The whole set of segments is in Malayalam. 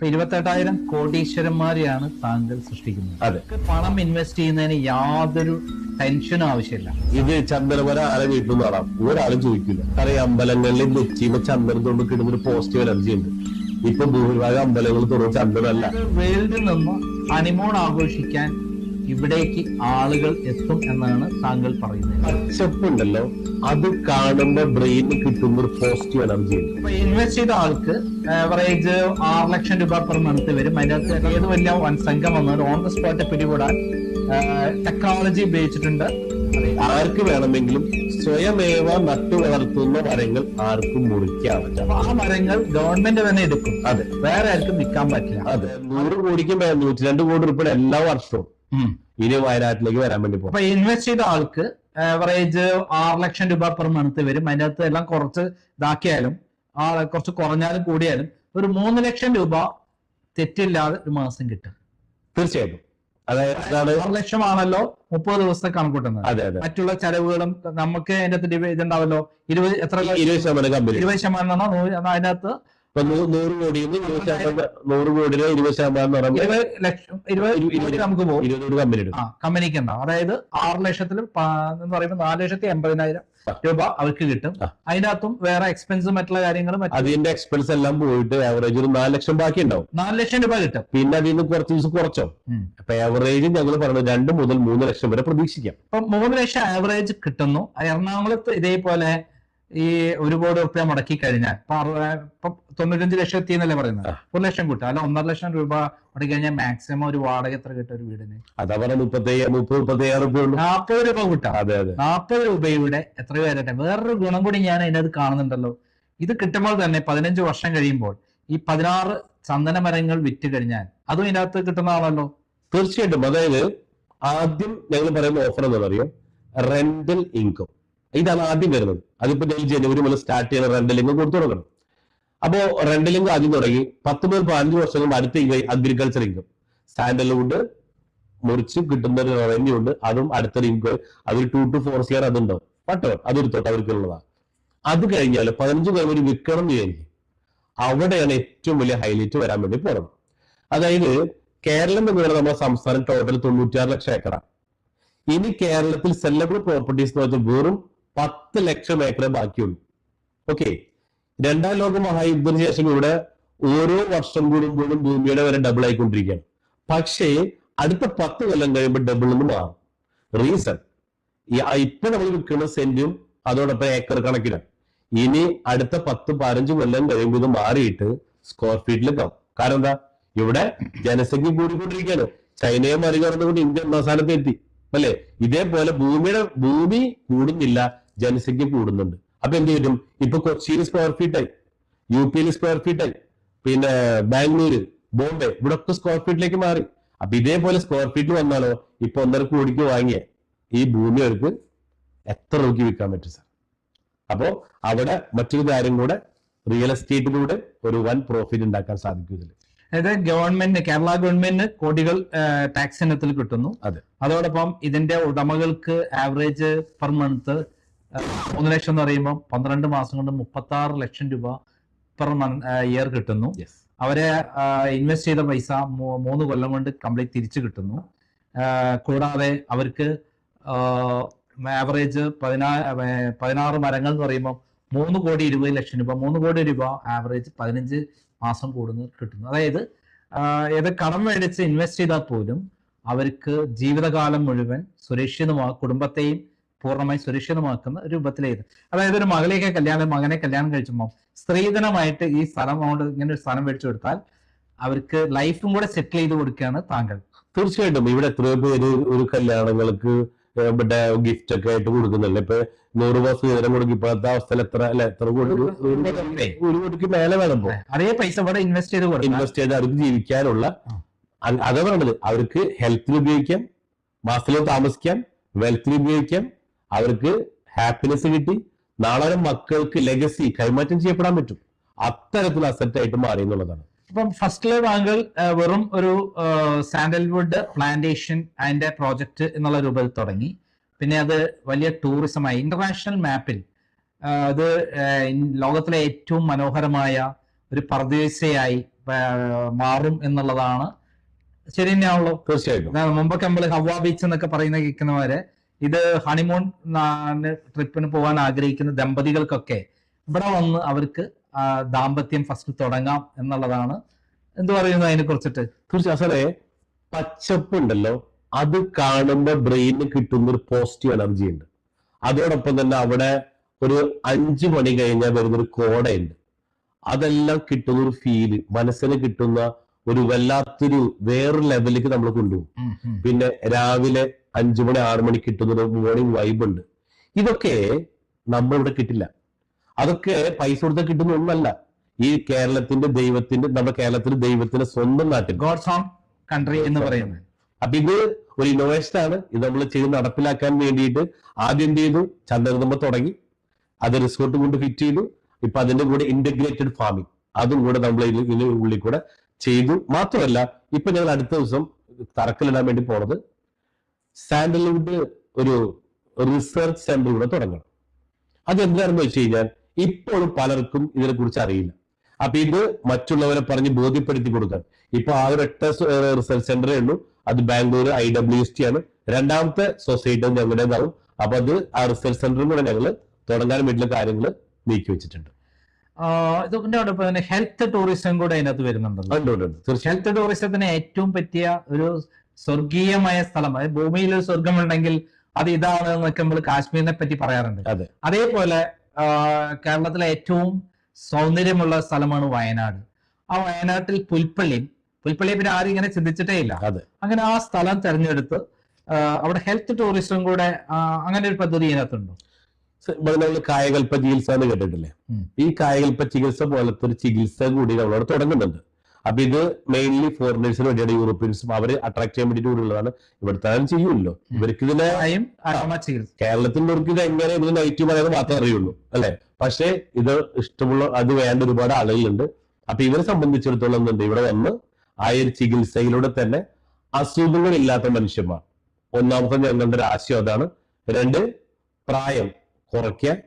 28,000 കോടീശ്വരന്മാരെയാണ് താങ്കൾ സൃഷ്ടിക്കുന്നത്. അതെ, പണം ഇൻവെസ്റ്റ് ചെയ്യുന്നതിന് യാതൊരു ടെൻഷനും ആവശ്യമില്ല. ഇത് ചന്ദനമര ആരെ വീട്ടിൽ നിന്ന് നടാം, ഒരാളും ചോദിക്കില്ല. കാരണം അമ്പലങ്ങളിൽ നെച്ചിയുമ്പോ ചന്ദനം കൊണ്ട് കിട്ടുന്നൊരു പോസിറ്റീവ് എനർജി ഉണ്ട്. ഇപ്പൊ ഭൂരിഭാഗം അമ്പലങ്ങൾ തുറന്ന് ചന്ദനമല്ല. വേൾഡിൽ നിന്ന് ഹണിമൂൺ ആഘോഷിക്കാൻ ഇവിടേക്ക് ആളുകൾ എത്തും എന്നാണ് താങ്കൾ പറയുന്നത്. പച്ചപ്പുണ്ടല്ലോ, അത് കാണുമ്പോ ബ്രെയിനിൽ കിട്ടുന്ന ഒരു പോസിറ്റീവ് എനർജി ഉണ്ട്. ഇപ്പൊ ഇൻവെസ്റ്റ് ചെയ്ത ആൾക്ക് ആവറേജ് 6 ലക്ഷം രൂപ പെർ മന്ത് വരും. അതിനകത്ത് ഏത് വലിയ വൻ സംഘം വന്നാൽ ഓൺ ദ സ്പോട്ട് പിടികൂടാൻ ടെക്നോളജി ഉപയോഗിച്ചിട്ടുണ്ട്. ആർക്ക് വേണമെങ്കിലും സ്വയമേവ നട്ടു വളർത്തുന്ന മരങ്ങൾ ആർക്കും മുറിക്കാൻ പറ്റാം. ആ മരങ്ങൾ ഗവൺമെന്റ് തന്നെ എടുക്കും. അതെ, വേറെ ആർക്കും വിൽക്കാൻ പറ്റില്ല. അതെ. 100 കോടിക്കും 102 കോടി രൂപ എല്ലാ വർഷവും ഇനി വയനാട്ടിലേക്ക് വരാൻ വേണ്ടി പോകും. അപ്പൊ ഇൻവെസ്റ്റ് ചെയ്ത ആൾക്ക് ആവറേജ് 6 ലക്ഷം രൂപ പെർ മന്ത് വരും. അതിനകത്ത് എല്ലാം കുറച്ച് ഇതാക്കിയാലും കുറച്ച് കുറഞ്ഞാലും കൂടിയാലും ഒരു 3 ലക്ഷം രൂപ തെറ്റില്ലാതെ ഒരു മാസം കിട്ടും. തീർച്ചയായിട്ടും. അതായത് 6 ലക്ഷമാണല്ലോ 30 ദിവസത്തെ കണക്കൂട്ടുന്നത്. അതെ, അതെ. മറ്റുള്ള ചെലവുകളും നമുക്ക് അതിന്റെ ഇതുണ്ടാവല്ലോ. 20% കമ്പനി 20% അതിനകത്ത് 100 കോടിയിൽ 100 കോടിയിലെ 20% 20 ലക്ഷം 20 നമുക്ക് പോകും. 20 കമ്പനി എടുക്കും. കമ്പനിക്ക് ഉണ്ടാവും. അതായത് 6 ലക്ഷത്തിൽ എന്ന് പറയുമ്പോൾ 4,80,000 രൂപ അവർക്ക് കിട്ടും. അതിനകത്തും വേറെ എക്സ്പെൻസ് മറ്റുള്ള കാര്യങ്ങളും അതിന്റെ എക്സ്പെൻസ് എല്ലാം പോയിട്ട് ആവറേജ് ഒരു 4 ലക്ഷം ബാക്കി ഉണ്ടാവും. 4 ലക്ഷം രൂപ കിട്ടും. പിന്നെ അതിൽ നിന്ന് കുറച്ച് ദിവസം കുറച്ചോ. അപ്പൊ ആവറേജ് ഞങ്ങൾ പറയുന്നത് 2 മുതൽ 3 ലക്ഷം വരെ പ്രതീക്ഷിക്കാം. അപ്പൊ 3 ലക്ഷം ആവറേജ് കിട്ടുന്നു. എറണാകുളത്ത് ഇതേപോലെ ഈ 1 കോടി റുപ്യ മുടക്കി കഴിഞ്ഞാൽ ഇപ്പൊ 95 ലക്ഷം എത്തിയെന്നല്ലേ പറയുന്നത്. 1 ലക്ഷം കിട്ടും. അല്ല 1.5 ലക്ഷം രൂപ മുടക്കി കഴിഞ്ഞാൽ മാക്സിമം ഒരു വാടക എത്ര കിട്ടും ഒരു വീടിന്? അതാ പറഞ്ഞ 30-35 രൂപ ഉള്ളൂ. 40 രൂപ കിട്ടാം. അതെ, അതെ. 40 രൂപയുടെ എത്ര പേരട്ടെ. വേറൊരു ഗുണം കൂടി ഞാൻ അതിനകത്ത് കാണുന്നുണ്ടല്ലോ. ഇത് കിട്ടുമ്പോൾ തന്നെ 15 വർഷം കഴിയുമ്പോൾ ഈ 16 ചന്ദന മരങ്ങൾ വിറ്റ് കഴിഞ്ഞാൽ അതും ഇതിനകത്ത് കിട്ടുന്നതാണല്ലോ. തീർച്ചയായിട്ടും. അതായത് ആദ്യം ഞങ്ങൾ പറയുന്ന ഓഫർ എന്താ പറയുക, റെന്റൽ ഇൻകം. ഇതാണ് ആദ്യം വരുന്നത്. അതിപ്പോ ജനുവരി മുതൽ സ്റ്റാർട്ട് ചെയ്യുന്ന റെന്റൽ ഇൻകം കൊടുത്തു തുടങ്ങണം. അപ്പോ റെന്റൽ ഇൻകം ആദ്യം തുടങ്ങി 10 മുതൽ 15 വർഷം കൊണ്ട് അടുത്ത അഗ്രികൾച്ചർ ഇൻകം, സാൻഡൽവുഡ് മുറിച്ച് കിട്ടുന്ന ഒരു റവന്യൂ ഉണ്ട്. അതും അടുത്തൊരു ഇൻകം. അതൊരു 2 to 4 ഇയർ അതുണ്ടാവും. പട്ടോ അതൊരു തൊട്ട് അവർക്കുള്ളതാണ്. അത് കഴിഞ്ഞാൽ 15 കഴിഞ്ഞ് വിൽക്കണം വിചാരിക്കും. അവിടെയാണ് ഏറ്റവും വലിയ ഹൈലൈറ്റ് വരാൻ വേണ്ടി പോകുന്നത്. അതായത് കേരളം എന്ന് പറയുന്നത് നമ്മുടെ സംസ്ഥാനം ടോട്ടൽ 96 ലക്ഷം ഏക്കറാണ്. ഇനി കേരളത്തിൽ സെല്ലബിൾ പ്രോപ്പർട്ടീസ് എന്ന് വെച്ചാൽ വെറും 10 ലക്ഷം ഏക്കറേ ബാക്കിയുള്ളൂ. ഓക്കെ, 2ാം ലോക മഹായുദ്ധത്തിന് ശേഷം ഇവിടെ ഓരോ വർഷം കൂടുമ്പോഴും ഭൂമിയുടെ വില ഡബിൾ ആയിക്കൊണ്ടിരിക്കുകയാണ്. പക്ഷേ അടുത്ത 10 കൊല്ലം കഴിയുമ്പോൾ ഡബിൾ നിന്ന് മാറും. റീസൺ ഇപ്പൊ നമ്മൾ വിൽക്കുന്ന സെന്റും അതോടൊപ്പം ഏക്കർ കണക്കിലാണ്. ഇനി അടുത്ത 10-15 കൊല്ലം കഴിയുമ്പോൾ ഇത് മാറിയിട്ട് സ്ക്വയർ ഫീറ്റിലേക്കാവും. കാരണം എന്താ, ഇവിടെ ജനസംഖ്യ കൂടിക്കൊണ്ടിരിക്കുകയാണ്. ചൈനയെ മറികടന്നുകൊണ്ട് ഇന്ത്യ 1ാം സ്ഥാനത്ത് എത്തി അല്ലെ. ഇതേപോലെ ഭൂമി കൂടുന്നില്ല, ജനസംഖ്യ കൂടുന്നുണ്ട്. അപ്പൊ എന്ത് ചെയ്യും? ഇപ്പൊ കൊച്ചിയിൽ സ്ക്വയർ ഫീറ്റായി, UP-യിൽ സ്ക്വയർ ഫീറ്റായി, പിന്നെ ബാംഗ്ലൂര്, ബോംബെ, ഇവിടെ ഒക്കെ സ്ക്വയർ ഫീറ്റിലേക്ക് മാറി. അപ്പൊ ഇതേപോലെ സ്ക്വയർ ഫീറ്റ് വന്നാലോ ഇപ്പൊ 1.5 കോടിക്ക് വാങ്ങിയ ഈ ഭൂമി അവർക്ക് എത്ര രൂപയ്ക്ക് വിൽക്കാൻ പറ്റും സാർ? അപ്പോ അവിടെ മറ്റൊരു കാര്യം കൂടെ, റിയൽ എസ്റ്റേറ്റിലൂടെ ഒരു വൻ പ്രോഫിറ്റ് ഉണ്ടാക്കാൻ സാധിക്കും ഇതിൽ. അതായത് ഗവൺമെന്റ്, കേരള ഗവൺമെന്റിന് കോടികൾ ടാക്സ് ഇനത്തിൽ കിട്ടുന്നു. അതെ. അതോടൊപ്പം ഇതിന്റെ ഉടമകൾക്ക് ആവറേജ് പെർ മന്ത് 3 ലക്ഷം എന്ന് പറയുമ്പോൾ 12 മാസം കൊണ്ട് 36 ലക്ഷം രൂപ പെർ ഇയർ കിട്ടുന്നു. അവരെ ഇൻവെസ്റ്റ് ചെയ്ത പൈസ 3 കൊല്ലം കൊണ്ട് കംപ്ലീറ്റ് തിരിച്ചു കിട്ടുന്നു. കൂടാതെ അവർക്ക് ആവറേജ് 16 മരങ്ങൾ എന്ന് പറയുമ്പോൾ 3,20,00,000 രൂപ, 3 കോടി രൂപ ആവറേജ് 15 മാസം കൂടുന്നത് കിട്ടുന്നു. അതായത് ഏത് കടം മേടിച്ച് ഇൻവെസ്റ്റ് ചെയ്താൽ പോലും അവർക്ക് ജീവിതകാലം മുഴുവൻ കുടുംബത്തെയും പൂർണ്ണമായി സുരക്ഷിതമാക്കുന്ന രൂപത്തിലേത്. അതായത് ഒരു മകളെ കല്യാണം കഴിച്ചുമ്പോൾ സ്ത്രീധനമായിട്ട് ഈ സ്ഥലം കൊണ്ട് ഇങ്ങനെ ഒരു സ്ഥലം മേടിച്ചു കൊടുത്താൽ അവർക്ക് ലൈഫും കൂടെ സെറ്റിൽ ചെയ്ത് കൊടുക്കുകയാണ് താങ്കൾ. തീർച്ചയായിട്ടും. ഇവിടെ എത്രയോ പേര് ഒരു കല്യാണങ്ങൾക്ക് ഗിഫ്റ്റ് ഒക്കെ ആയിട്ട് കൊടുക്കുന്നില്ല. ഇപ്പൊ 100 രൂപ സ്ത്രീധനം കൊടുക്കും. ഇപ്പോഴത്തെ അവസ്ഥയിൽ എത്ര കോടിക്ക് മേലെ വേണം. അതേ പൈസ ഇവിടെ ഇൻവെസ്റ്റ് ചെയ്ത് അവർക്ക് ജീവിക്കാനുള്ള, അതാ പറഞ്ഞത്, അവർക്ക് ഹെൽത്തിന് ഉപയോഗിക്കാം, മാസത്തിൽ താമസിക്കാം, വെൽത്തിന് ഉപയോഗിക്കാം, അവർക്ക് ഹാപ്പിനെസ് കിട്ടി, നാളെ മക്കൾക്ക് ലെഗസി കൈമാറ്റം ചെയ്യപ്പെടാൻ പറ്റും. അത്തരത്തിൽ അസറ്റ് ആയിട്ട് മാറി എന്നുള്ളതാണ്. അപ്പം ഫസ്റ്റില് താങ്കൾ വെറും ഒരു സാൻഡൽവുഡ് പ്ലാന്റേഷൻ അതിന്റെ പ്രോജക്റ്റ് എന്നുള്ള രൂപത്തിൽ തുടങ്ങി. പിന്നെ അത് വലിയ ടൂറിസമായി ഇന്റർനാഷണൽ മാപ്പിൽ അത് ലോകത്തിലെ ഏറ്റവും മനോഹരമായ ഒരു പർദേശയായി മാറും എന്നുള്ളതാണ്. ശരി തന്നെയാണല്ലോ. തീർച്ചയായിട്ടും. മുമ്പൊക്കെ നമ്മൾ ഹവ ബീച്ച് എന്നൊക്കെ പറയുന്ന കേൾക്കുന്നവരെ ഇത് ഹണിമൂൺ ട്രിപ്പിന് പോകാൻ ആഗ്രഹിക്കുന്ന ദമ്പതികൾക്കൊക്കെ ഇവിടെ വന്ന് അവർക്ക് ദാമ്പത്യം ഫസ്റ്റ് തുടങ്ങാം എന്നുള്ളതാണ്. എന്ത് പറയുന്നു അതിനെ കുറിച്ചിട്ട്? തീർച്ചയായും പച്ചപ്പ് ഉണ്ടല്ലോ, അത് കാണുമ്പോൾ ബ്രെയിനിന് കിട്ടുന്ന ഒരു പോസിറ്റീവ് എനർജി ഉണ്ട്. അതോടൊപ്പം തന്നെ അവിടെ ഒരു 5 മണി കഴിഞ്ഞാൽ വരുന്നൊരു കോടയുണ്ട്. അതെല്ലാം കിട്ടുന്ന ഒരു ഫീല്, മനസ്സിന് കിട്ടുന്ന ഒരു വല്ലാത്തൊരു വേറൊരു ലെവലിലേക്ക് നമ്മൾ കൊണ്ടുപോകും. പിന്നെ രാവിലെ 5 മണി 6 മണി കിട്ടുന്ന ഒരു മോർണിംഗ് വൈബ് ഉണ്ട്. ഇതൊക്കെ നമ്മളിവിടെ കിട്ടില്ല. അതൊക്കെ പൈസ കൊടുത്താൽ കിട്ടുന്ന ഒന്നല്ല. ഈ കേരളത്തിന്റെ നമ്മുടെ കേരളത്തിന്റെ ദൈവത്തിന്റെ സ്വന്തം നാട്ടിൽ, ഗോഡ്സ് ഓൺ കൺട്രി എന്ന് പറയുന്നത്. അപ്പൊ ഇത് ഒരു ഇന്നോവേഷൻ ആണ്. ഇത് നമ്മൾ ചെയ്ത് നടപ്പിലാക്കാൻ വേണ്ടിയിട്ട് ആദ്യം എന്ത് ചെയ്തു, ചന്ദ്രനമ്മ തുടങ്ങി, അത് റിസോർട്ട് കൊണ്ട് ഫിറ്റ് ചെയ്തു. ഇപ്പൊ അതിന്റെ കൂടെ ഇന്റഗ്രേറ്റഡ് ഫാമിംഗ് അതും കൂടെ നമ്മൾ ഇതിന് ഉള്ളിൽ കൂടെ ചെയ്തു. മാത്രമല്ല ഇപ്പൊ ഞങ്ങൾ അടുത്ത ദിവസം തറക്കല്ലിടാൻ വേണ്ടി പോണത് സാൻഡൽവുഡ് ഒരു റിസർച്ച് സെന്റർ കൂടെ തുടങ്ങണം. അതെന്താണെന്ന് വെച്ച് കഴിഞ്ഞാൽ ഇപ്പോഴും പലർക്കും ഇതിനെ കുറിച്ച് അറിയില്ല. അപ്പൊ ഇത് മറ്റുള്ളവരെ പറഞ്ഞ് ബോധ്യപ്പെടുത്തി കൊടുക്കാൻ ഇപ്പൊ ആ ഒരൊറ്റ റിസർച്ച് സെന്ററേ ഉള്ളൂ. അത് ബാംഗ്ലൂർ IWST ആണ്. രണ്ടാമത്തെ സൊസൈറ്റി ഞങ്ങളുടേതാവും. അപ്പൊ അത് ആ റിസർച്ച് സെന്ററും കൂടെ ഞങ്ങൾ തുടങ്ങാൻ വേണ്ടിയുള്ള കാര്യങ്ങൾ നീക്കി വെച്ചിട്ടുണ്ട്. ഇതിനോടൊപ്പം തന്നെ ഹെൽത്ത് ടൂറിസം കൂടെ അതിനകത്ത് വരുന്നുണ്ടല്ലോ. ഹെൽത്ത് ടൂറിസത്തിന് ഏറ്റവും പറ്റിയ ഒരു സ്വർഗീയമായ സ്ഥലം, അതായത് ഭൂമിയിൽ ഒരു സ്വർഗമുണ്ടെങ്കിൽ അത് ഇതാണ് എന്നൊക്കെ നമ്മൾ കാശ്മീരിനെ പറ്റി പറയാറുണ്ട്. അതേപോലെ കേരളത്തിലെ ഏറ്റവും സൗന്ദര്യമുള്ള സ്ഥലമാണ് വയനാട്. ആ വയനാട്ടിൽ പുൽപ്പള്ളിയെ പിന്നെ ആരും ഇങ്ങനെ ചിന്തിച്ചിട്ടേ ഇല്ല. അങ്ങനെ ആ സ്ഥലം തെരഞ്ഞെടുത്ത് അവിടെ ഹെൽത്ത് ടൂറിസം കൂടെ അങ്ങനെ ഒരു പദ്ധതി ഇതിനകത്തുണ്ടോ? നമ്മൾ കായകൽപ്പ ചികിത്സ എന്ന് കേട്ടിട്ടില്ലേ? ഈ കായകൽപ്പ ചികിത്സ പോലത്തെ ഒരു ചികിത്സ കൂടി നമ്മളവിടെ തുടങ്ങുന്നുണ്ട്. അപ്പൊ ഇത് മെയിൻലി ഫോറിനേഴ്സിന് വേണ്ടിയാണ്, യൂറോപ്യൻസും അവരെ അട്രാക്ട് ചെയ്യാൻ വേണ്ടിയിട്ട് കൂടിയുള്ളതാണ്. ഇവിടുത്തെ ചെയ്യുമല്ലോ ഇവർക്ക് ഇതിനെ. കേരളത്തിലുള്ളവർക്ക് ഇത് എങ്ങനെ ഇതിന് നെഗറ്റീവ് പറയുന്നത് മാത്രമേ അറിയുള്ളൂ അല്ലെ. പക്ഷെ ഇത് ഇഷ്ടമുള്ള അത് വേണ്ട ഒരുപാട് ആളുകളുണ്ട്. അപ്പൊ ഇവരെ സംബന്ധിച്ചിടത്തോളം എന്തുണ്ട്, ഇവിടെ വന്ന് ആ ഒരു ചികിത്സയിലൂടെ തന്നെ അസുഖങ്ങളില്ലാത്ത മനുഷ്യന്മാർ. ഒന്നാമത്തെ ഞങ്ങളുടെ ഒരു ആശയം അതാണ്. 2, പ്രായം കുറയ്ക്കാൻ,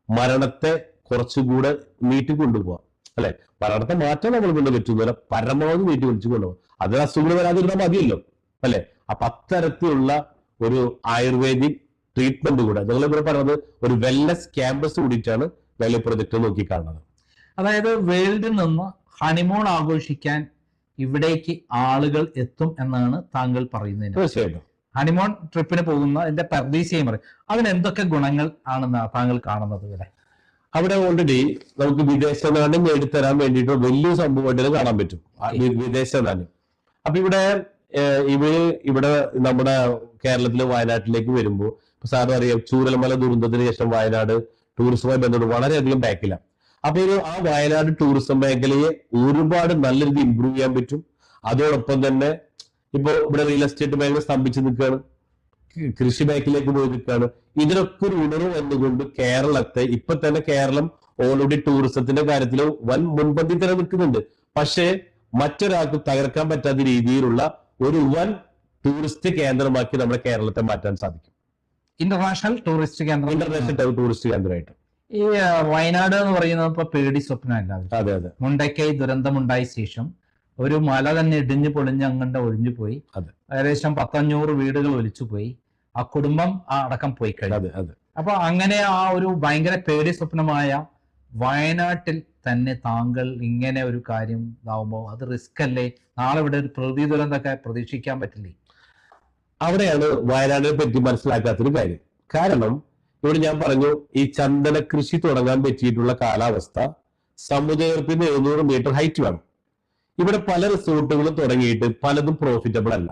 മരണത്തെ കുറച്ചുകൂടെ നീട്ടി കൊണ്ടുപോകാം അല്ലെ. മരണത്തെ മാറ്റാൻ നമ്മൾ കൊണ്ട് പറ്റുന്നില്ല, പരമാവധി നീട്ടി വിളിച്ചു കൊണ്ടുപോകാം. അതിന് അസുഖങ്ങൾ വരാതിരുന്നാൽ മതിയല്ലോ അല്ലെ. അപ്പൊ അത്തരത്തിലുള്ള ഒരു ആയുർവേദിക് ട്രീറ്റ്മെന്റ് കൂടെ ഞങ്ങളിവിടെ പറയുന്നത് ഒരു വെൽനസ് ക്യാമ്പസ് കൂടിയിട്ടാണ് ഞങ്ങൾ പ്രൊജക്ട് നോക്കി കാണുന്നത്. അതായത് വേൾഡിൽ നിന്ന് ഹണിമൂൺ ആഘോഷിക്കാൻ ഇവിടേക്ക് ആളുകൾ എത്തും എന്നാണ് താങ്കൾ പറയുന്നത്. തീർച്ചയായിട്ടും. ഹണിമൂൺ ട്രിപ്പിന് പോകുന്ന എന്റെ പർദീസയും പറയും, അതിന് എന്തൊക്കെ ഗുണങ്ങൾ ആണെന്ന് താങ്കൾ കാണുന്നത് ഇവിടെ? അവിടെ ഓൾറെഡി നമുക്ക് വിദേശ നാണ്യം നേടിത്തരാൻ വേണ്ടിയിട്ട് വലിയൊരു സംഭവമായിട്ട് കാണാൻ പറ്റും, വിദേശ നാണ്യം. അപ്പൊ ഇവിടെ നമ്മുടെ കേരളത്തില് വയനാട്ടിലേക്ക് വരുമ്പോൾ സാറിന് അറിയാം, ചൂരൽമല ദുരന്തത്തിന് ശേഷം വയനാട് ടൂറിസവുമായി ബന്ധപ്പെട്ട് വളരെയധികം ബാക്കിലാണ്. അപ്പൊ ആ വയനാട് ടൂറിസം മേഖലയെ ഒരുപാട് നല്ല രീതിയിൽ ഇമ്പ്രൂവ് ചെയ്യാൻ പറ്റും. അതോടൊപ്പം തന്നെ ഇപ്പൊ ഇവിടെ റിയൽ എസ്റ്റേറ്റ് മേഖല സ്തംഭിച്ച് നിൽക്കുകയാണ്, കൃഷി മേഖലയിലേക്ക് പോയി നിൽക്കുകയാണ്. ഇതിനൊക്കെ ഒരു ഉണർവ് വന്നുകൊണ്ട് കേരളത്തെ ഇപ്പൊ തന്നെ കേരളം ഓൾറെഡി ടൂറിസത്തിന്റെ കാര്യത്തിൽ വൻ മുൻപന്തി തന്നെ നിൽക്കുന്നുണ്ട്. പക്ഷേ മറ്റൊരാൾക്ക് തകർക്കാൻ പറ്റാത്ത രീതിയിലുള്ള ഒരു വൻ ടൂറിസ്റ്റ് കേന്ദ്രമാക്കി നമ്മുടെ കേരളത്തെ മാറ്റാൻ സാധിക്കും. ഇന്റർനാഷണൽ ടൂറിസ്റ്റ് കേന്ദ്രമായിട്ട് ഈ വയനാട് എന്ന് പറയുന്നത് ഇപ്പൊ പേടി സ്വപ്നമല്ല. അതെ. മുണ്ടക്കൈ ദുരന്തമുണ്ടായ ശേഷം ഒരു മല തന്നെ ഇടിഞ്ഞു പൊളിഞ്ഞ് അങ്ങണ്ട ഒഴിഞ്ഞു പോയി. ഏകദേശം 100-500 വീടുകൾ ഒലിച്ചുപോയി. ആ കുടുംബം അടക്കം പോയി കഴിഞ്ഞു. അപ്പൊ അങ്ങനെ ആ ഒരു ഭയങ്കര പേടി സ്വപ്നമായ വയനാട്ടിൽ തന്നെ താങ്കൾ ഇങ്ങനെ ഒരു കാര്യം ഇതാവുമ്പോൾ അത് റിസ്ക് അല്ലേ? നാളെ ഇവിടെ ഒരു പ്രകൃതി ദുരന്തമൊക്കെ പ്രതീക്ഷിക്കാൻ പറ്റില്ലേ? അവിടെയാണ് വയനാടിനെ പറ്റി മനസ്സിലാക്കാത്തൊരു കാര്യം. കാരണം ഇവിടെ ഞാൻ പറഞ്ഞു, ഈ ചന്ദന കൃഷി തുടങ്ങാൻ പറ്റിയിട്ടുള്ള കാലാവസ്ഥ സമുദ്രത്തിന് 700 മീറ്റർ ഹൈറ്റ് വേണം. ഇവിടെ പല റിസോർട്ടുകളും തുടങ്ങിയിട്ട് പലതും പ്രോഫിറ്റബിൾ അല്ല.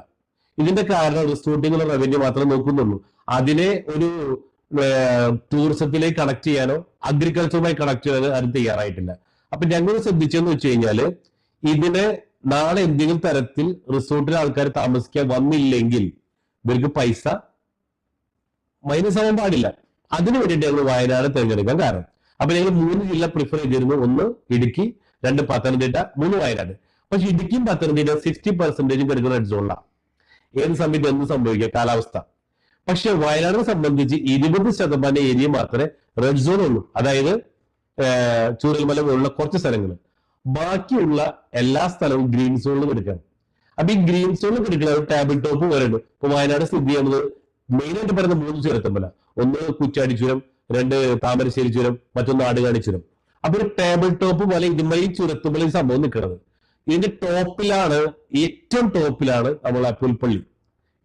ഇതിന്റെ കാരണം റിസോർട്ടുകളുടെ റവന്യൂ മാത്രമേ നോക്കുന്നുള്ളൂ. അതിനെ ഒരു ടൂറിസത്തിലേക്ക് കണക്ട് ചെയ്യാനോ അഗ്രികൾച്ചറുമായി കണക്ട് ചെയ്യാനോ ആരും തയ്യാറായിട്ടില്ല. അപ്പൊ ഞങ്ങൾ ശ്രദ്ധിച്ചെന്ന് വെച്ച് കഴിഞ്ഞാല് ഇതിനെ നാളെ എന്തെങ്കിലും തരത്തിൽ റിസോർട്ടിൽ ആൾക്കാർ താമസിക്കാൻ വന്നില്ലെങ്കിൽ ഇവർക്ക് പൈസ മൈനസ് ആവാൻ പാടില്ല. അതിനു വേണ്ടിയിട്ട് ഞങ്ങൾ വയനാട് തിരഞ്ഞെടുക്കാൻ കാരണം. അപ്പൊ ഞങ്ങൾ 3 ജില്ല പ്രിഫർ ചെയ്തിരുന്നു. 1 ഇടുക്കി, 2 പത്തനംതിട്ട, 3 വയനാട്. പക്ഷെ ഇടുക്കിയും പത്തനംതിട്ട 60% കിടക്കുന്ന റെഡ് സോണിലാണ്. ഏത് സമയത്ത് എന്ത് സംഭവിക്കുക കാലാവസ്ഥ. പക്ഷെ വയനാടിനെ സംബന്ധിച്ച് 20% ഏരിയ മാത്രമേ റെഡ് സോൺ ഉള്ളൂ. അതായത് ചൂരൽമല പോലുള്ള കുറച്ച് സ്ഥലങ്ങൾ. ബാക്കിയുള്ള എല്ലാ സ്ഥലവും ഗ്രീൻ സോണിൽ എടുക്കണം. അപ്പൊ ഈ ഗ്രീൻ സോണിൽ എടുക്കുന്ന ഒരു ടേബിൾ ടോപ്പ് വരുന്നുണ്ട്. ഇപ്പൊ വയനാട് സ്ഥിതി ചെയ്യുന്നത് മെയിനായിട്ട് പറയുന്ന 3 ചുരത്തമ്പല, ഒന്ന് കുറ്റാടി ചുരം, 2 താമരശ്ശേരി ചുരം, മറ്റൊന്ന് ആടുകാണി ചുരം. അപ്പൊ ഒരു ടേബിൾ ടോപ്പ് പോലെ ഇതുമായി ചുരത്തുമ്പോൾ ഈ സംഭവം നിൽക്കുന്നത്. ഇതിന്റെ ടോപ്പിലാണ്, ഏറ്റവും ടോപ്പിലാണ് നമ്മളെ പുൽപ്പള്ളി,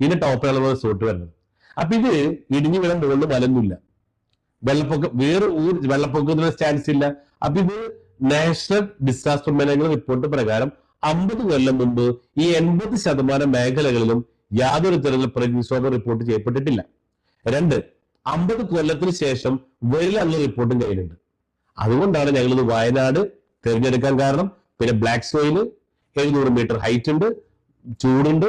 ഇതിന്റെ ടോപ്പിലാണ് നമ്മൾ റിസോർട്ട് വരുന്നത്. അപ്പൊ ഇത് ഇടിഞ്ഞു വീണ മുകളിൽ മലൊന്നുമില്ല, വെള്ളപ്പൊക്കം വേറെ വെള്ളപ്പൊക്കത്തിന് ചാൻസ് ഇല്ല. അപ്പൊ ഇത് നാഷണൽ ഡിസാസ്റ്റർ മാനേജ്മെന്റ് റിപ്പോർട്ട് പ്രകാരം 50 കൊല്ലം മുമ്പ് ഈ 80% മേഖലകളിലും യാതൊരു തരത്തിലുള്ള പ്രകൃതിക്ഷോഭം റിപ്പോർട്ട് ചെയ്യപ്പെട്ടിട്ടില്ല. 2, 50 കൊല്ലത്തിന് ശേഷം വരില്ല എന്ന റിപ്പോർട്ടും കയ്യിലുണ്ട്. അതുകൊണ്ടാണ് ഞങ്ങളിത് വയനാട് തിരഞ്ഞെടുക്കാൻ കാരണം. പിന്നെ ബ്ലാക്ക് സോയില്, 700 മീറ്റർ ഹൈറ്റ് ഉണ്ട്, ചൂടുണ്ട്,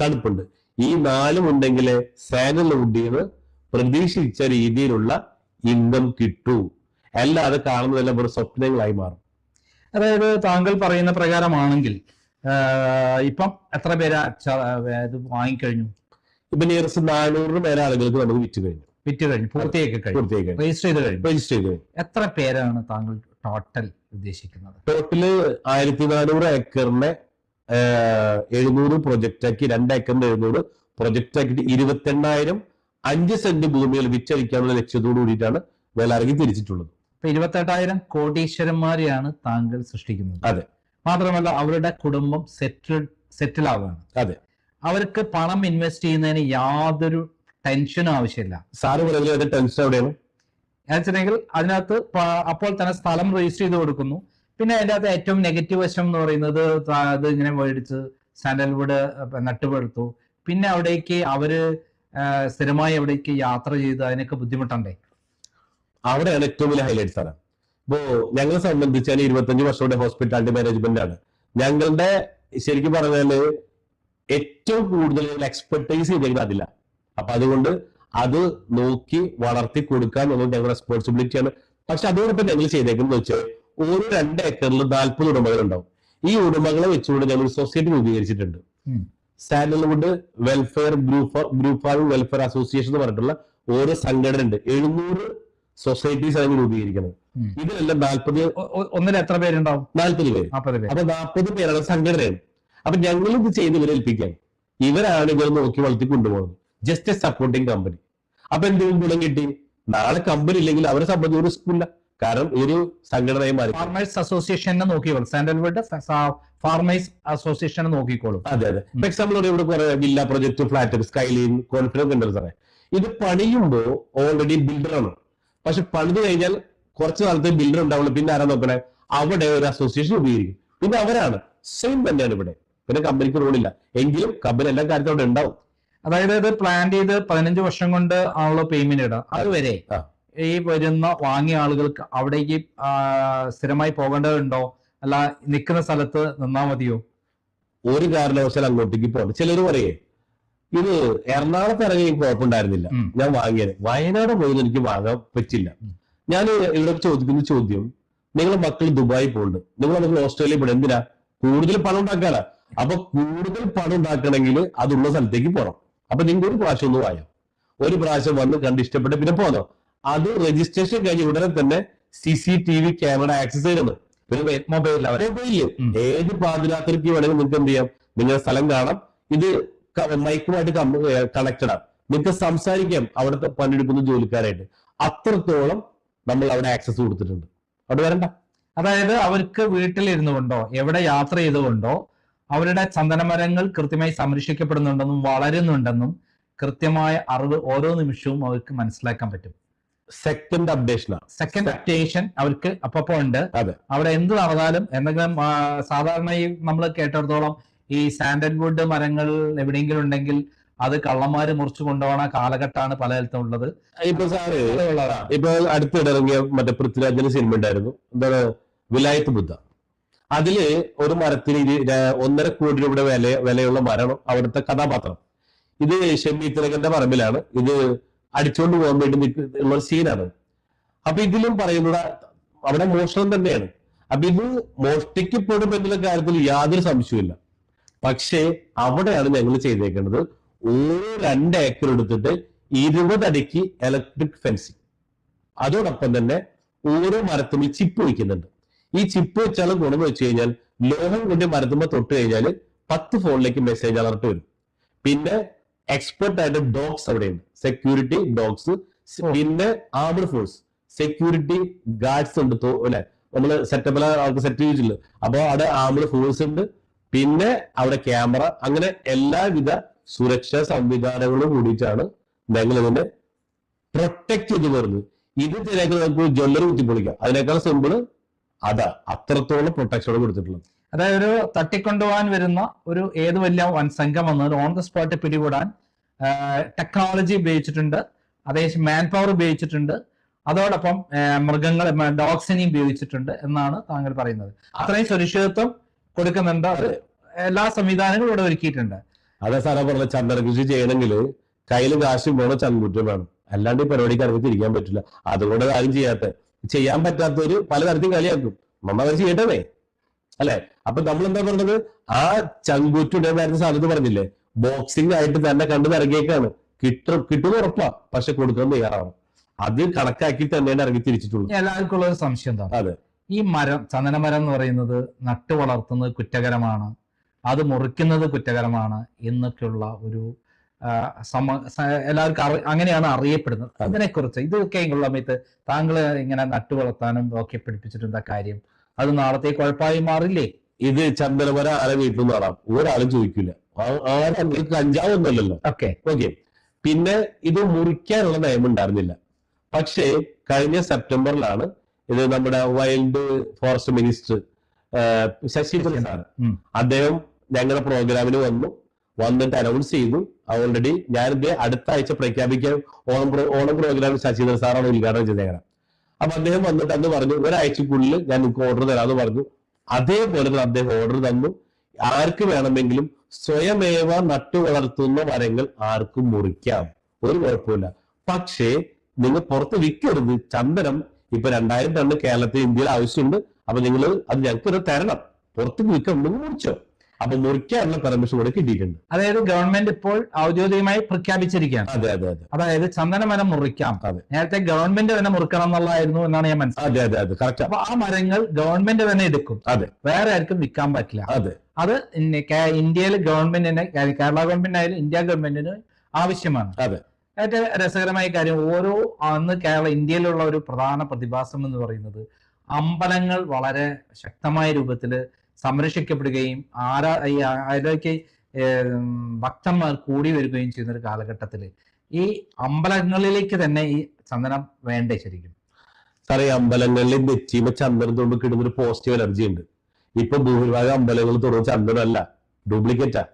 തണുപ്പുണ്ട്. ഈ 4 ഉണ്ടെങ്കിലേ സാൻഡൽവുഡിന് പ്രതീക്ഷിച്ച രീതിയിലുള്ള ഇൻകം കിട്ടൂ. അല്ലാതെ കാണുന്നതെല്ലാം ഒരു സ്വപ്നങ്ങളായി മാറും. അതായത് താങ്കൾ പറയുന്ന പ്രകാരമാണെങ്കിൽ ഇപ്പം എത്ര പേര് ഇത് വാങ്ങിക്കഴിഞ്ഞു? ഇപ്പൊ നിയറസ്റ്റ് 400 പേരെ ആളുകൾക്ക് നമുക്ക് വിറ്റ് കഴിഞ്ഞു, പൂർത്തിയാക്കി കഴിഞ്ഞു, രജിസ്റ്റർ ചെയ്ത് കഴിഞ്ഞു. എത്ര പേരാണ് താങ്കൾ ടോട്ടൽ ഉദ്ദേശിക്കുന്നത്? ടോട്ടല് 1400 ഏക്കറിനെ 700 പ്രൊജക്ട് ആക്കി, 2 ഏക്കറിന് 700 പ്രൊജക്ട് ആക്കിയിട്ട് 28,000 5 സെന്റ് ഭൂമികൾ വിറ്റഴിക്കാനുള്ള ലക്ഷ്യത്തോടു കൂടിയിട്ടാണ് വേലാറങ്ങി തിരിച്ചിട്ടുള്ളത്. 28,000 കോടീശ്വരന്മാരെയാണ് താങ്കൾ സൃഷ്ടിക്കുന്നത്. അതെ. മാത്രമല്ല അവരുടെ കുടുംബം സെറ്റിൽ ആവുകയാണ്. അതെ. അവർക്ക് പണം ഇൻവെസ്റ്റ് ചെയ്യുന്നതിന് യാതൊരു ടെൻഷനും ആവശ്യമില്ല. സാറ് പറയുന്നത് ടെൻഷൻ എവിടെയാണ് വെച്ചിട്ടുണ്ടെങ്കിൽ അതിനകത്ത് അപ്പോൾ തന്നെ സ്ഥലം രജിസ്റ്റർ ചെയ്ത് കൊടുക്കുന്നു. പിന്നെ അതിൻ്റെ അകത്ത് ഏറ്റവും നെഗറ്റീവ് വശം എന്ന് പറയുന്നത് അത് ഇങ്ങനെ മേടിച്ച് സാൻഡൽവുഡ് നട്ടുപെടുത്തു, പിന്നെ അവിടേക്ക് അവര് സ്ഥിരമായി അവിടേക്ക് യാത്ര ചെയ്ത് അതിനൊക്കെ ബുദ്ധിമുട്ടുണ്ടേ. അവിടെയാണ് ഏറ്റവും വലിയ ഹൈലൈറ്റ്സ് ആണ്. ഇപ്പോ ഞങ്ങളെ സംബന്ധിച്ചാൽ 25 വർഷത്തെ ഹോസ്പിറ്റാലിറ്റി മാനേജ്മെന്റ് ആണ് ഞങ്ങളുടെ. ശരിക്കും പറഞ്ഞാല് ഏറ്റവും കൂടുതൽ എക്സ്പെർട്ടൈസ് ചെയ്തേക്കുന്നത് അതില്ല. അപ്പൊ അതുകൊണ്ട് അത് നോക്കി വളർത്തി കൊടുക്കുക എന്നുള്ളത് ഞങ്ങളുടെ റെസ്പോൺസിബിലിറ്റി ആണ്. പക്ഷെ അതോടൊപ്പം ഞങ്ങൾ ചെയ്തേക്കുന്നത് വെച്ചാൽ ഓരോ 2 ഏക്കറിൽ 40 ഉടമകൾ ഉണ്ടാവും. ഈ ഉടമകളെ വെച്ചുകൊണ്ട് ഞങ്ങൾ സൊസൈറ്റി രൂപീകരിച്ചിട്ടുണ്ട്. Sandalwood welfare group farming welfare association എന്ന് പറഞ്ഞിട്ടുള്ള ഓരോ സംഘടന ഉണ്ട്. 700 സൊസൈറ്റീസ് ആണ് രൂപീകരിക്കുന്നത്. ഇതിലെല്ലാം 40 ഒന്നിൽ എത്ര പേരുണ്ടാവും? 40 പേര്. അപ്പൊ 40 പേരാണ് സംഘടനയാണ്. അപ്പൊ ഞങ്ങൾ ഇത് ചെയ്ത് ഇവരെ ഏൽപ്പിക്കാൻ, ഇവരാണ് ഇവർ നോക്കി വളർത്തി കൊണ്ടുപോകുന്നത്. Just A supporting company. അപ്പൊ എന്തെങ്കിലും ഗുണം കിട്ടി? നാളെ കമ്പനി ഇല്ലെങ്കിൽ അവരെ സംബന്ധിച്ച് ഒരു സ്കൂളില്ല. കാരണം ഒരു സംഘടനയായി മാറി. ഫാർമേഴ്സ് അസോസിയേഷനെ നോക്കിക്കോളും, സാൻഡൽവുഡ് ഫാർമേഴ്സ് അസോസിയേഷനെ നോക്കിക്കോളും. അതെ അതെ. ഫോർ എക്സാമ്പിൾ ഇവിടെ കുറെ villa project, flat, skyline, confidence ഉണ്ട് സാറേ. ഇത് പണിയുമ്പോ ഓൾറെഡി ബിൽഡറാണ്. പക്ഷെ പണിത് കഴിഞ്ഞാൽ കുറച്ച് കാലത്ത് ബിൽഡർ ഉണ്ടാവുള്ളൂ. പിന്നെ ആരാ നോക്കണേ? അവിടെ ഒരു അസോസിയേഷൻ ഉപയോഗിക്കും. പിന്നെ അവരാണ് സെയിം തന്നെയാണ് ഇവിടെ. പിന്നെ കമ്പനിക്ക് റോളില്ല, എങ്കിലും കമ്പനി എല്ലാ കാര്യത്തിലും അവിടെ ഉണ്ടാവും. അതായത് ഇത് പ്ലാൻ ചെയ്ത് 15 വർഷം കൊണ്ട് ആണല്ലോ പേയ്മെന്റ് ഇടുക. അതുവരെ ഈ വരുന്ന വാങ്ങിയ ആളുകൾക്ക് അവിടേക്ക് സ്ഥിരമായി പോകേണ്ടതുണ്ടോ, അല്ല നിൽക്കുന്ന സ്ഥലത്ത് നിന്നാ മതിയോ? ഒരു കാരണവശാൽ അങ്ങോട്ടേക്ക് പോകണം. ചിലർ പറയേ ഇത് എറണാകുളത്ത് ഇറങ്ങി കുഴപ്പമുണ്ടായിരുന്നില്ല, ഞാൻ വാങ്ങിയത്. വയനാട് പോയത് എനിക്ക് വാങ്ങാൻ പറ്റില്ല. ഞാൻ ഇവിടെ ചോദിക്കുന്ന ചോദ്യം, നിങ്ങളെ മക്കൾ ദുബായി പോകുന്നുണ്ട്, നിങ്ങൾ ഓസ്ട്രേലിയ പോകണം, എന്തിനാ? കൂടുതൽ പണം ഉണ്ടാക്കാനാ. അപ്പൊ കൂടുതൽ പണം ഉണ്ടാക്കണമെങ്കിൽ അതുള്ള സ്ഥലത്തേക്ക് പോകണം. അപ്പൊ നിങ്ങൾ ഒരു പ്രാവശ്യം ഒന്ന് വായോ, ഒരു പ്രാവശ്യം വന്ന് കണ്ട് ഇഷ്ടപ്പെട്ട് പിന്നെ പോന്നോ. അത് രജിസ്ട്രേഷൻ കഴിഞ്ഞ് ഉടനെ തന്നെ CCTV ക്യാമറ ആക്സസ് ചെയ്യുന്നത്. പിന്നെ മൊബൈലില് ഏത് പാതിരാത്രിക്ക് വേണമെങ്കിൽ നിങ്ങൾക്ക് എന്ത് ചെയ്യാം, നിങ്ങളുടെ സ്ഥലം കാണാം. ഇത് മൈക്കുമായിട്ട് കണക്റ്റഡ് ആണ്. നിങ്ങൾക്ക് സംസാരിക്കാം അവിടുത്തെ പണിയെടുക്കുന്ന ജോലിക്കാരായിട്ട്. അത്രത്തോളം നമ്മൾ അവിടെ ആക്സസ് കൊടുത്തിട്ടുണ്ട്. അവിടെ വരണ്ട. അതായത് അവർക്ക് വീട്ടിലിരുന്നു കൊണ്ടോ എവിടെ യാത്ര ചെയ്തുകൊണ്ടോ അവരുടെ ചന്ദനമരങ്ങൾ കൃത്യമായി സംരക്ഷിക്കപ്പെടുന്നുണ്ടെന്നും വളരുന്നുണ്ടെന്നും കൃത്യമായ അറിവ് ഓരോ നിമിഷവും അവർക്ക് മനസ്സിലാക്കാൻ പറ്റും. സെക്കൻഡ് അപ്ഡേഷൻ അവർക്ക് അപ്പപ്പോ ഉണ്ട്. അവിടെ എന്ത് നടന്നാലും എന്തെങ്കിലും സാധാരണ ഈ നമ്മൾ കേട്ടിടത്തോളം ഈ സാൻഡൽവുഡ് മരങ്ങൾ എവിടെയെങ്കിലും ഉണ്ടെങ്കിൽ അത് കള്ളന്മാര് മുറിച്ചു കൊണ്ടുപോകുന്ന കാലഘട്ടമാണ് പലയിടത്തും ഉള്ളത്. ഇപ്പൊ സാറ് ഇപ്പൊ അടുത്തിടെ ഇറങ്ങിയ മറ്റേ പൃഥ്വിരാജിന്റെ സിനിമ ഉണ്ടായിരുന്നു, എന്താണ്, വിലായത്ത് ബുദ്ധ. അതില് ഒരു മരത്തിന് 1.5 കോടി രൂപയുടെ വിലയുള്ള മരണം അവിടുത്തെ കഥാപാത്രം. ഇത് ഷെമി തിലകന്റെ പറമ്പിലാണ്. ഇത് അടിച്ചുകൊണ്ട് പോകാൻ വേണ്ടി ഉള്ള സീനാണ്. അപ്പൊ ഇതിലും പറയുന്നത് അവിടെ മോഷണം തന്നെയാണ്. അപ്പൊ ഇത് മോഷ്ടിക്കപ്പെടും എന്നുള്ള കാര്യത്തിൽ യാതൊരു സംശയമില്ല. പക്ഷേ അവിടെയാണ് ഞങ്ങൾ ചെയ്തേക്കുന്നത്, ഓരോ 2 ഏക്കർ എടുത്തിട്ട് 20 അടിക്ക് ഇലക്ട്രിക് ഫെൻസിങ്, അതോടൊപ്പം തന്നെ ഓരോ മരത്തും ചിപ്പ് വയ്ക്കുന്നുണ്ട്. ഈ ചിപ്പ് വെച്ചാൽ ഗുണം വെച്ച് കഴിഞ്ഞാൽ ലോഹം കൊണ്ട് മരത്തുമ്പോ തൊട്ട് കഴിഞ്ഞാൽ 10 ഫോണിലേക്ക് മെസ്സേജ് അലർട്ട് വരും. പിന്നെ എക്സ്പെർട്ട് ആയിട്ട് ഡോഗ്സ് അവിടെയുണ്ട്, സെക്യൂരിറ്റി ഡോഗ്സ്, പിന്നെ ആർമഡ് ഫോഴ്സ് സെക്യൂരിറ്റി ഗാർഡ്സ് ഉണ്ട്. അല്ലെ, നമ്മള് സെറ്റപ്പിലെ ആൾക്ക് സെറ്റ് ചെയ്തിട്ടില്ല. അപ്പൊ അവിടെ ആർമഡ് ഫോഴ്സ് ഉണ്ട്, പിന്നെ അവിടെ ക്യാമറ, അങ്ങനെ എല്ലാവിധ സുരക്ഷാ സംവിധാനങ്ങളും കൂടിയിട്ടാണ് ഞങ്ങൾ ഇതിനെ പ്രൊട്ടക്ട് ചെയ്ത് വരുന്നത്. ഇത് ചിലക്ക് നമുക്ക് ജ്വല്ലറി കുത്തിപ്പൊളിക്കാം, അതിനേക്കാൾ സിമ്പിള് അതാ, അത്രത്തോളം പ്രൊട്ടക്ഷനോട് കൊടുത്തിട്ടുള്ളത്. അതായത് ഒരു തട്ടിക്കൊണ്ടുപോകാൻ വരുന്ന ഒരു ഏത് വലിയ വൻസംഘം വന്നത് ഓൺ ദ സ്പോട്ട് പിടികൂടാൻ ടെക്നോളജി ഉപയോഗിച്ചിട്ടുണ്ട്, അതേശം മാൻ പവർ ഉപയോഗിച്ചിട്ടുണ്ട്, അതോടൊപ്പം മൃഗങ്ങൾ ഡോഗ്സിനെ ഉപയോഗിച്ചിട്ടുണ്ട് എന്നാണ് താങ്കൾ പറയുന്നത്. അത്രയും സുരക്ഷിതത്വം കൊടുക്കുന്നുണ്ട്, അത് എല്ലാ സംവിധാനങ്ങളും ഇവിടെ ഒരുക്കിയിട്ടുണ്ട്. അതെ സാറാ പറഞ്ഞ, ചന്ദന കൃഷി ചെയ്യണമെങ്കിൽ കയ്യിൽ കാശും വേണം, ചങ്കുറ്റം വേണം, അല്ലാണ്ട് ഈ പരിപാടിക്ക് അറിവ് തിരിക്കാൻ പറ്റില്ല. അതുകൊണ്ട് കാര്യം ചെയ്യാൻ പറ്റാത്തവര് പലതരത്തിൽ കളിയാക്കും, നമ്മ അത് ചെയ്യട്ടേ അല്ലെ. അപ്പൊ നമ്മൾ എന്താ പറഞ്ഞത്, ആ ചങ്കൂറ്റുണ്ട് നേരത്തെ സാധനത്ത് പറഞ്ഞില്ലേ, ബോക്സിംഗ് ആയിട്ട് തന്നെ കണ്ടു ഇറങ്ങിയേക്കാണ്. കിട്ടുന്ന ഉറപ്പാ, പക്ഷെ കൊടുക്കാൻ തയ്യാറാണ്. അത് കണക്കാക്കി തന്നെയാണ് ഇറങ്ങി തിരിച്ചിട്ടുള്ളൂ. എല്ലാവർക്കും ഉള്ള ഒരു സംശയം എന്താ, അതെ, ഈ ചന്ദനമരം എന്ന് പറയുന്നത് നട്ടു വളർത്തുന്നത് കുറ്റകരമാണ്, അത് മുറിക്കുന്നത് കുറ്റകരമാണ് എന്നൊക്കെയുള്ള ഒരു എല്ലാവർക്കും അങ്ങനെയാണ് അറിയപ്പെടുന്നത്. അതിനെക്കുറിച്ച് ഇതൊക്കെ ഉള്ള സമയത്ത് താങ്കൾ ഇങ്ങനെ നട്ടു വളർത്താനും ഒക്കെ പഠിപ്പിച്ചിട്ടുള്ള കാര്യം, അത് നാളത്തേക്ക് കുഴപ്പമായി മാറില്ലേ? ഇത് ചന്ദനമരം ആരെ വീട്ടിൽ നിന്ന് നടാം, ഒരാളും ചോദിക്കില്ല, ആരും കഞ്ചാവൊന്നുമല്ലല്ലോ. ഓക്കെ. പിന്നെ ഇത് മുറിക്കാനുള്ള നിയമം ഉണ്ടായിരുന്നില്ല. പക്ഷേ കഴിഞ്ഞ സെപ്റ്റംബറിലാണ് ഇത് നമ്മുടെ wild forest minister Shashi sir, അദ്ദേഹം ഞങ്ങളുടെ പ്രോഗ്രാമിന് വന്നിട്ട് അനൗൺസ് ചെയ്തു. ഓൾറെഡി ഞാനിത് അടുത്ത ആഴ്ച പ്രഖ്യാപിക്കാൻ ഓണം പ്രോഗ്രാമിൽ ശശീന്ദ്രൻ സാറാണ് ഉദ്ഘാടനം ചെയ്തേക്കണം. അപ്പൊ അദ്ദേഹം വന്നിട്ട് അന്ന് പറഞ്ഞു, ഒരാഴ്ചക്കുള്ളിൽ ഞാൻ നിങ്ങൾക്ക് ഓർഡർ തരാമെന്ന് പറഞ്ഞു. അതേപോലെ തന്നെ അദ്ദേഹം ഓർഡർ തന്നു. ആർക്ക് വേണമെങ്കിലും സ്വയമേവ നട്ടു വളർത്തുന്ന മരങ്ങൾ ആർക്കും മുറിക്കാം, ഒരു കുഴപ്പമില്ല. പക്ഷേ നിങ്ങൾ പുറത്ത് വിൽക്കരുത്. ചന്ദനം ഇപ്പൊ 2000 ടണ്ണ് കേരളത്തിൽ ഇന്ത്യയിൽ ആവശ്യമുണ്ട്. അപ്പൊ നിങ്ങൾ അത് ഞങ്ങൾക്ക് തരണം, പുറത്ത് വിൽക്കണം, നിങ്ങൾ മുറിച്ചോ. അപ്പൊ മുറിക്കാനുള്ള പെർമിഷൻ കൂടെ കിട്ടിയിട്ടുണ്ട്. അതായത് ഗവൺമെന്റ് ഇപ്പോൾ ഔദ്യോഗികമായി പ്രഖ്യാപിച്ചിരിക്കുകയാണ്. അതെ അതെ അതെ. അതായത് ചന്ദനമരം മുറിക്കാം. നേരത്തെ ഗവൺമെന്റ് തന്നെ മുറിക്കണം എന്നുള്ളതായിരുന്നു എന്നാണ് ഞാൻ മനസ്സിലായത്. അതെ അതെ അതെ, കറക്റ്റ്. അപ്പൊ ആ മരങ്ങൾ ഗവൺമെന്റ് തന്നെ എടുക്കും. അതെ, വേറെ ആർക്കും വിൽക്കാൻ പറ്റില്ല. അതെ, അത് ഇന്ത്യയിൽ ഗവൺമെന്റിന്, കേരള ഗവൺമെന്റ് ആയാലും ഇന്ത്യ ഗവൺമെന്റിന് ആവശ്യമാണ്. അതെ. ഏറ്റവും രസകരമായ കാര്യം, അന്ന് ഇന്ത്യയിലുള്ള ഒരു പ്രധാന പ്രതിഭാസം എന്ന് പറയുന്നത് അമ്പലങ്ങൾ വളരെ ശക്തമായ രൂപത്തിൽ സംരക്ഷിക്കപ്പെടുകയും അതിലേക്ക് ഭക്തന്മാർ കൂടി വരികയും ചെയ്യുന്ന ഒരു കാലഘട്ടത്തിൽ ഈ അമ്പലങ്ങളിലേക്ക് തന്നെ ഈ ചന്ദനം വേണ്ടേ ശരിക്കും? സാറേ, അമ്പലങ്ങളിൽ നെറ്റിയുമ്പോ ചന്ദനം തൊണ്ട് കിട്ടുന്ന ഒരു പോസിറ്റീവ് എനർജി ഉണ്ട്. ഇപ്പൊ ഭൂരിഭാഗം അമ്പലങ്ങൾ തൊടുന്ന ചന്ദനമല്ല, ഡ്യൂപ്ലിക്കേറ്റാ.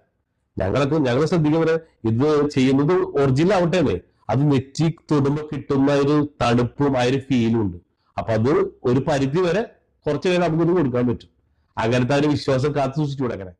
ഞങ്ങൾ ശ്രദ്ധിക്കുന്നത് ഇത് ചെയ്യുന്നത് ഒറിജിനൽ ആവട്ടെ, അത് നെറ്റി തൊടുമ്പോ കിട്ടുന്ന ഒരു തണുപ്പും ആ ഒരു ഫീലും ഉണ്ട്. അപ്പൊ അത് ഒരു പരിധി വരെ കുറച്ച് കഴിഞ്ഞാൽ നമുക്കിത് കൊടുക്കാൻ പറ്റും. അങ്ങനത്തെ ഒരു വിശ്വാസം കാത്തു സൂക്ഷിച്ചു കൊടുക്കണേ.